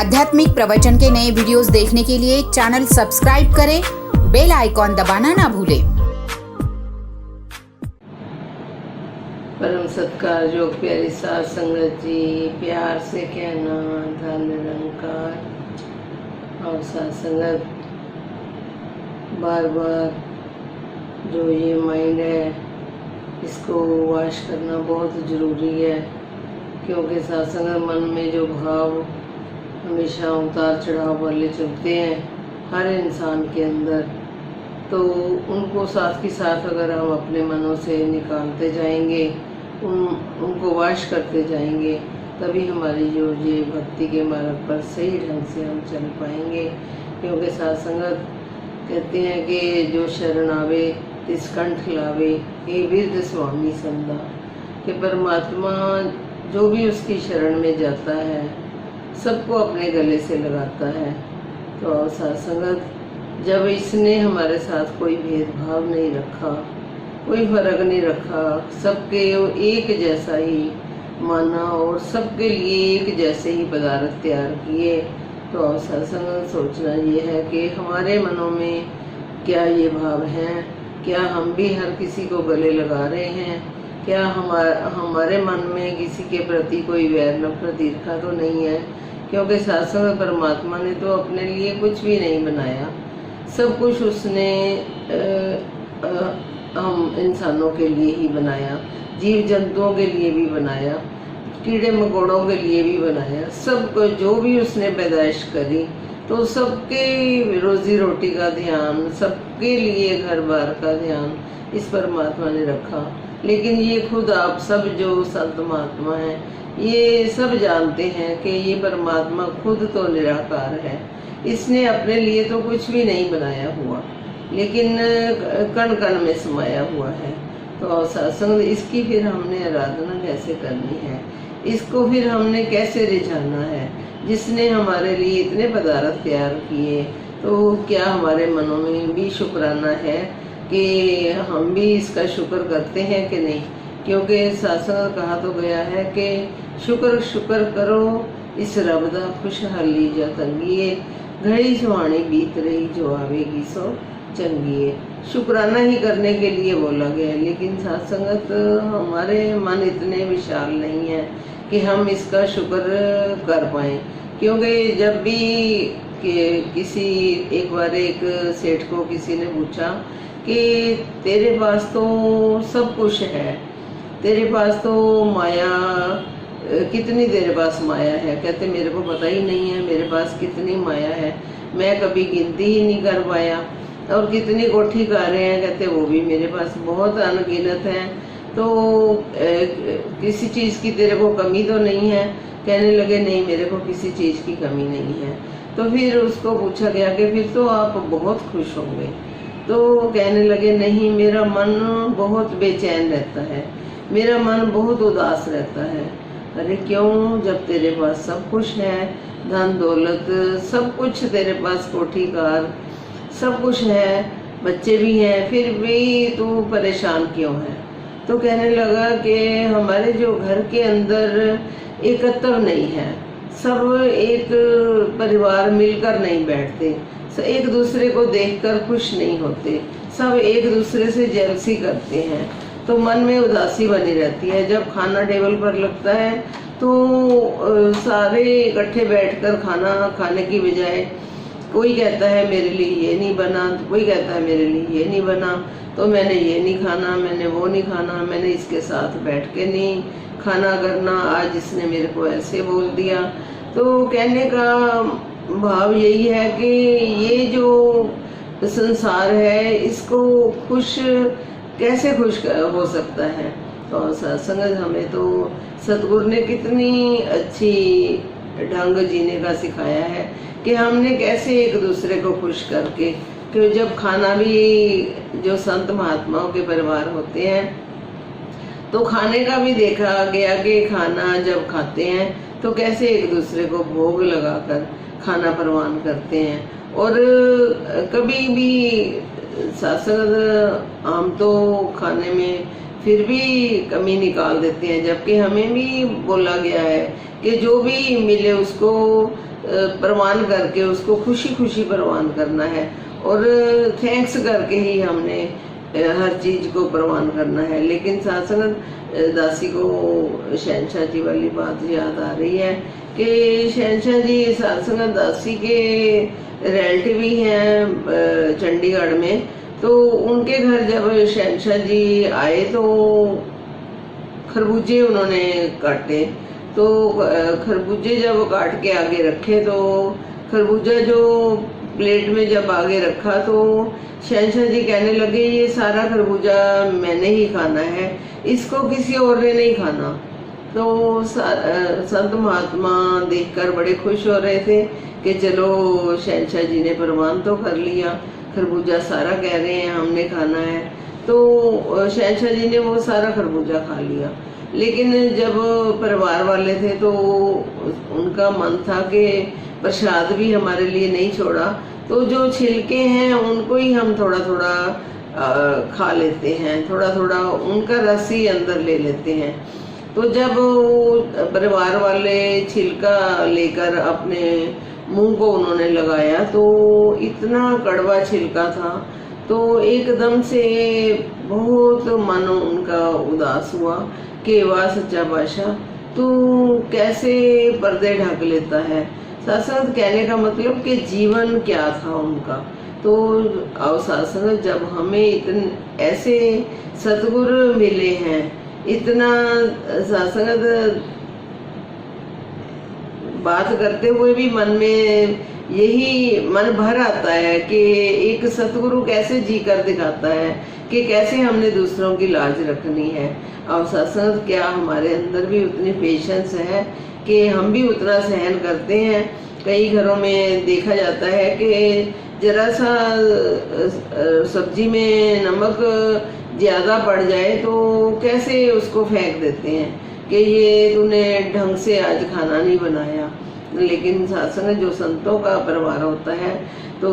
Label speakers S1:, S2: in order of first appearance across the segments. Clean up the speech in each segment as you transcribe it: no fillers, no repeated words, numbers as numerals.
S1: आध्यात्मिक प्रवचन के नए वीडियोस देखने के लिए चैनल सब्सक्राइब करें, बेल आइकॉन दबाना ना भूलें।
S2: परम सत्कार योग प्यारी साध संगत जी, प्यार से कहना धन निरंकार। और साध संगत बार बार जो ये माइंड है इसको वाश करना बहुत ज़रूरी है, क्योंकि साध संगत मन में जो भाव हमेशा उतार चढ़ाव वाले चलते हैं हर इंसान के अंदर, तो उनको साथ के साथ अगर हम अपने मनों से निकालते जाएंगे, उनको वाश करते जाएंगे, तभी हमारी जो ये भक्ति के मार्ग पर सही ढंग से हम चल पाएंगे। क्योंकि साध संगत कहते हैं कि जो शरण आवे तिस कंठ लावे, हे विरद स्वामी संदा, कि परमात्मा जो भी उसकी शरण में जाता है सबको अपने गले से लगाता है। तो साध संगत जब इसने हमारे साथ कोई भेदभाव नहीं रखा, कोई फर्क नहीं रखा, सबके एक जैसा ही माना और सबके लिए एक जैसे ही पदार्थ तैयार किए, तो साध संगत सोचना ये है कि हमारे मनों में क्या ये भाव हैं, क्या हम भी हर किसी को गले लगा रहे हैं, क्या हमारे मन में किसी के प्रति कोई वैर नफरत ईर्ष्या तो नहीं है। क्योंकि साध संगत परमात्मा ने तो अपने लिए कुछ भी नहीं बनाया, सब कुछ उसने हम इंसानों के लिए ही बनाया, जीव जंतुओं के लिए भी बनाया, कीड़े मकोड़ों के लिए भी बनाया, सबको जो भी उसने पैदाइश करी तो सबके रोजी रोटी का ध्यान, सबके लिए घर बार का ध्यान इस परमात्मा ने रखा। लेकिन ये खुद आप सब जो संत महात्मा हैं ये सब जानते हैं कि ये परमात्मा खुद तो निराकार है, इसने अपने लिए तो कुछ भी नहीं बनाया हुआ, लेकिन कण कण में समाया हुआ है। तो सत्संग इसकी फिर हमने आराधना कैसे करनी है, इसको फिर हमने कैसे रिझाना है। जिसने हमारे लिए इतने पदार्थ तैयार किए, तो क्या हमारे मनों में भी शुक्राना है कि हम भी इसका शुक्र करते हैं कि नहीं। क्योंकि सत्संग कहा तो गया है कि शुक्र शुक्र करो इस रब दा खुशहाली जा तंगिए, घड़ी सुहानी बीत रही जो आवेगी सो चंगिए। शुक्राना ही करने के लिए बोला गया है, लेकिन सत्संगत हमारे मन इतने विशाल नहीं है कि हम इसका शुक्र कर पाएं। क्योंकि जब भी किसी एक बार एक सेठ को किसी ने पूछा कि तेरे पास तो सब कुछ है, तेरे पास तो माया कितनी, तेरे पास माया है। कहते मेरे को पता ही नहीं है मेरे पास कितनी माया है, मैं कभी गिनती ही नहीं कर पाया। और कितनी कोठी कारें हैं, कहते वो भी मेरे पास बहुत अनगिनत हैं। तो किसी चीज़ की तेरे को कमी तो नहीं है। कहने लगे नहीं, मेरे को किसी चीज़ की कमी नहीं है। तो फिर उसको पूछा गया कि फिर तो आप बहुत खुश होंगे। तो कहने लगे नहीं, मेरा मन बहुत बेचैन रहता है, मेरा मन बहुत उदास रहता है। अरे क्यों, जब तेरे पास सब कुछ है, धन दौलत सब कुछ तेरे पास, कोठी कार सब कुछ है, बच्चे भी हैं, फिर भी तू परेशान क्यों है। तो कहने लगा कि हमारे जो घर के अंदर एकत्व नहीं है, सब एक परिवार मिलकर नहीं बैठते, एक दूसरे को देखकर खुश नहीं होते, सब एक दूसरे से जेलसी करते हैं, तो मन में उदासी बनी रहती है। जब खाना टेबल पर लगता है तो सारे इकट्ठे बैठकर खाना खाने की बजाय कोई कहता है मेरे लिए ये नहीं बना, तो कोई कहता है मेरे लिए ये नहीं बना, तो मैंने ये नहीं खाना, मैंने वो नहीं खाना, मैंने इसके साथ बैठ के नहीं खाना करना, आज इसने मेरे को ऐसे बोल दिया। तो कहने का भाव यही है कि ये जो संसार है इसको खुश कैसे खुश हो सकता है। तो सत्संग हमें तो सतगुरु ने कितनी अच्छी ढंग जीने का सिखाया है कि हमने कैसे एक दूसरे को खुश करके, कि जब खाना भी जो संत महात्माओं के परिवार होते हैं तो खाने का भी देखा गया कि खाना जब खाते हैं तो कैसे एक दूसरे को भोग लगाकर खाना परवान करते हैं। और कभी भी सत्संग हम तो खाने में फिर भी कमी निकाल देते हैं, जबकि हमें भी बोला गया है कि जो भी मिले उसको प्रवान करके उसको खुशी खुशी प्रवान करना है और थैंक्स करके ही हमने हर चीज को प्रवान करना है। लेकिन साथ संगत दासी को शहनशाह जी वाली बात याद आ रही है कि शहनशाह जी साथ संगत दासी के रिलेटिव ही हैं चंडीगढ़ में। तो उनके घर जब शहनशाह जी आए तो खरबूजे उन्होंने काटे। तो खरबूजे जब काट के आगे रखे तो खरबूजा जो प्लेट में जब आगे रखा तो शहनशाह जी कहने लगे ये सारा खरबूजा मैंने ही खाना है, इसको किसी और ने नहीं खाना। तो संत महात्मा देखकर बड़े खुश हो रहे थे कि चलो शहनशाह जी ने प्रमाण तो कर लिया, खरबूजा सारा कह रहे हैं हमने खाना है। तो शहनशाह जी ने वो सारा खरबूजा खा लिया। लेकिन जब परिवार वाले थे तो उनका मन था कि प्रसाद भी हमारे लिए नहीं छोड़ा, तो जो छिलके हैं उनको ही हम थोड़ा थोड़ा खा लेते हैं, थोड़ा थोड़ा उनका रस ही अंदर ले लेते हैं। तो जब परिवार वाले छिलका लेकर अपने मुंह को उन्होंने लगाया तो इतना कड़वा छिलका था, तो एकदम से बहुत मन उनका उदास हुआ कि वाह सच्चा बादशाह तू कैसे पर्दे ढक लेता है। सत्संग कहने का मतलब कि जीवन क्या था उनका। तो सत्संग जब हमें इतने ऐसे सतगुरु मिले हैं, इतना सत्संग बात करते हुए भी मन में यही मन भर आता है कि एक सतगुरु कैसे जी कर दिखाता है कि कैसे हमने दूसरों की लाज रखनी है। और सत्संग क्या हमारे अंदर भी उतनी पेशेंस है कि हम भी उतना सहन करते हैं। कई घरों में देखा जाता है कि जरा सा सब्जी में नमक ज्यादा पड़ जाए तो कैसे उसको फेंक देते हैं कि ये तूने ढंग से आज खाना नहीं बनाया। लेकिन सत्संग जो संतों का परिवार होता है, तो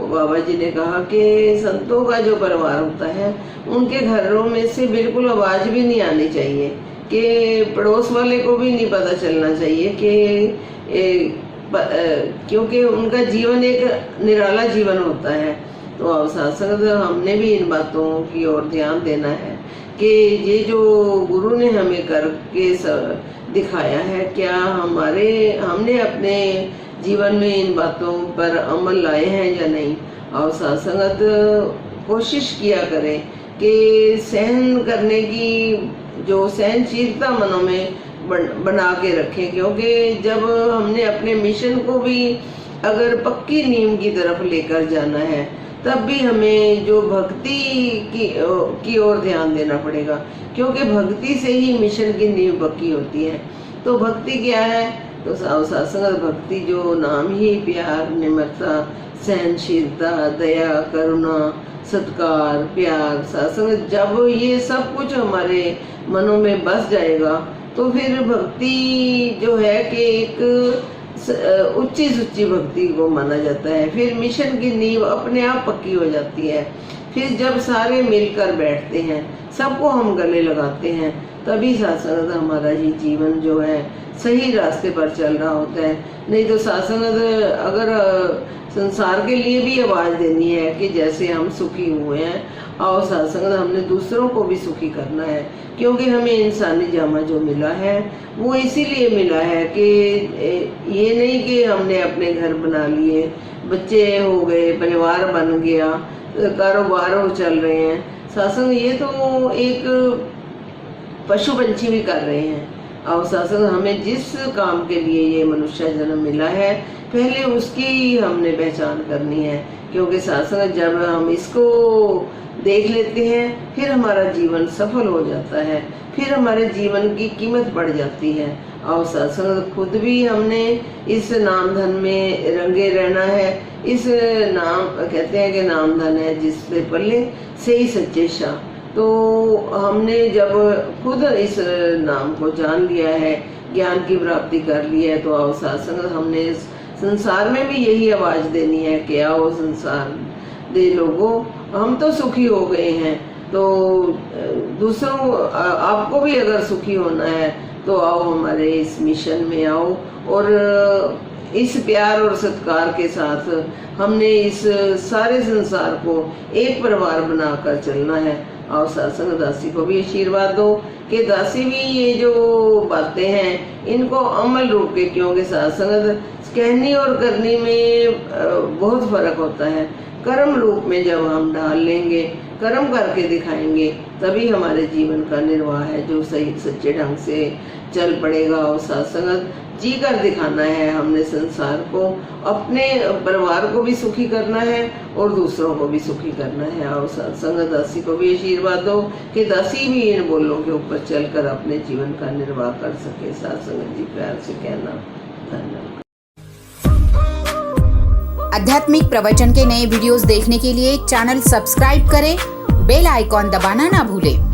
S2: बाबा जी ने कहा कि संतों का जो परिवार होता है उनके घरों में से बिल्कुल आवाज भी नहीं आनी चाहिए, कि पड़ोस वाले को भी नहीं पता चलना चाहिए कि क्योंकि उनका जीवन एक निराला जीवन होता है। तो सत्संग हमने भी इन बातों की ओर ध्यान देना है कि ये जो गुरु ने हमें करके दिखाया है, क्या हमने अपने जीवन में इन बातों पर अमल लाए हैं या नहीं। और सत्संगत कोशिश किया करें कि सहन करने की जो सहनशीलता मनों में बना के रखें, क्योंकि जब हमने अपने मिशन को भी अगर पक्की नींव की तरफ लेकर जाना है तब भी हमें जो भक्ति की ओर ध्यान देना पड़ेगा, क्योंकि भक्ति से ही मिशन की नींव पक्की होती है। तो भक्ति क्या है? तो सत्संग भक्ति जो नाम ही प्यार, निम्रता, सहनशीलता, दया, करुणा, सत्कार, प्यार। सत्संग जब ये सब कुछ हमारे मनों में बस जाएगा तो फिर भक्ति जो है कि एक उच्ची सुच्ची भक्ति को माना जाता है। फिर मिशन की नींव अपने आप पक्की हो जाती है। फिर जब सारे मिलकर बैठते हैं, सबको हम गले लगाते हैं, तभी सत्संग हमारा ये जीवन जो है सही रास्ते पर चल रहा होता है। नहीं तो सत्संग अगर संसार के लिए भी आवाज देनी है कि जैसे हम सुखी हुए हैं, और सत्संग हमने दूसरों को भी सुखी करना है, क्योंकि हमें इंसानी जामा जो मिला है वो इसीलिए मिला है कि ये नहीं कि हमने अपने घर बना लिए, बच्चे हो गए, परिवार बन गया, कारोबार हो चल रहे हैं। सत्संग ये तो एक पशु पंछी भी कर रहे हैं। और सत्संग हमें जिस काम के लिए ये मनुष्य जन्म मिला है पहले उसकी हमने पहचान करनी है, क्योंकि सत्संग जब हम इसको देख लेते हैं फिर हमारा जीवन सफल हो जाता है, फिर हमारे जीवन की कीमत बढ़ जाती है। और सत्संग खुद भी हमने इस नाम धन में रंगे रहना है। इस नाम कहते हैं कि नाम धन है जिससे पल्ले से ही सच्चे शाह। तो हमने जब खुद इस नाम को जान लिया है, ज्ञान की प्राप्ति कर ली है, तो आओ सत्संग हमने संसार में भी यही आवाज देनी है कि आओ संसार दे लोगों, हम तो सुखी हो गए हैं, तो दूसरों आपको भी अगर सुखी होना है तो आओ हमारे इस मिशन में आओ। और इस प्यार और सत्कार के साथ हमने इस सारे संसार को एक परिवार बनाकर चलना है। और सत्संग दासी को भी आशीर्वाद दो कि दासी भी ये जो बातें हैं इनको अमल रूप के, क्योंकि सत्संग कहनी और करनी में बहुत फर्क होता है। कर्म रूप में जब हम डाल लेंगे, कर्म करके दिखाएंगे, तभी हमारे जीवन का निर्वाह है जो सही सच्चे ढंग से चल पड़ेगा। और सत्संग जी कर दिखाना है हमने संसार को, अपने परिवार को भी सुखी करना है और दूसरों को भी सुखी करना है। और सत्संग दासी को भी आशीर्वाद दो कि दासी भी इन बोलों के ऊपर चलकर अपने जीवन का निर्वाह कर सके। सत्संग जी प्यार से कहना। धन्यवाद।
S1: आध्यात्मिक प्रवचन के नए वीडियोस देखने के लिए चैनल सब्सक्राइब करें, बेल आइकॉन दबाना ना भूलें।